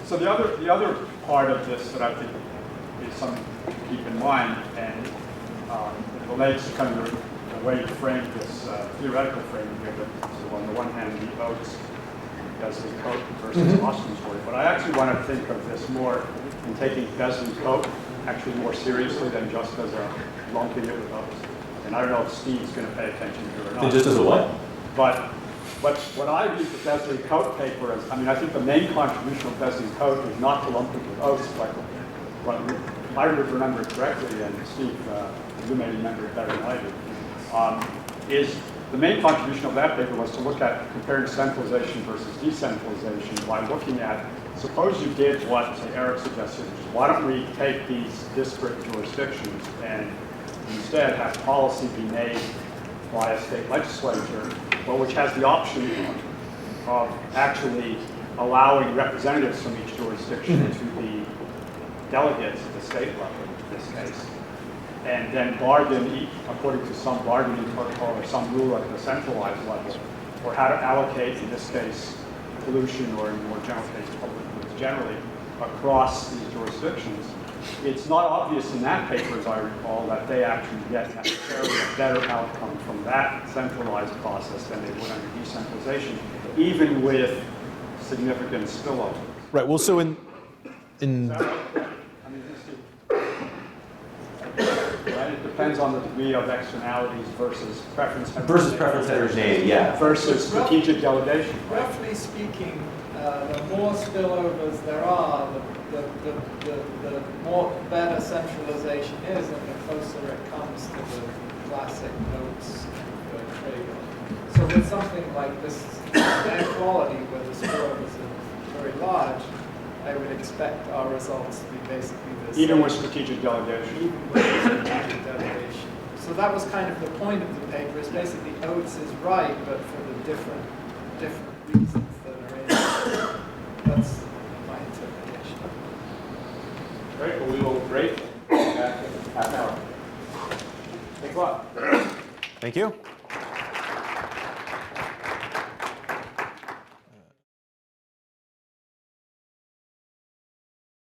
So the other part of this that I think is something to keep in mind, and it relates to kind of the way you frame this theoretical framing here, that so on the one hand, the Oates Besley Coat versus Austin's work, but I actually want to think of this more in taking Besley's Coat actually more seriously than just as a lumping it with Oates. And I don't know if Steve's going to pay attention to it or not. Just as a what? But what I read the Besley Coat paper as, I think the main contribution of Besley Coat is not to lump it with Oates, but if I remember it correctly, and Steve, you may remember it better than I do, is the main contribution of that paper was to look at comparing centralization versus decentralization by looking at, suppose you did what, say, Eric suggested, which is why don't we take these disparate jurisdictions and instead have policy be made by a state legislature, but which has the option of actually allowing representatives from each jurisdiction to be delegates at the state level in this case, and then bargain according to some bargaining protocol or some rule at the centralized level, or how to allocate, in this case, pollution, or in more general case, public goods generally, across these jurisdictions. It's not obvious in that paper, as I recall, that they actually get necessarily a better outcome from that centralized process than they would under decentralization, even with significant spillovers. Right. Well, so in I mean, right, it depends on the degree of externalities versus preference heterogeneity, yeah. versus strategic delegation. Roughly speaking, the more spillovers there are, the more better centralization is, and the closer it comes to the classic notes trade-off. So with something like this air quality, where the spillovers are very large, I would expect our results to be basically the same. Even with strategic delegation. Even with strategic delegation. So that was kind of the point of the paper, is basically Oates is right, but for the different reasons that are in it. That's my interpretation. Great, well, we will break back in half an hour. Thanks a lot. Thank you.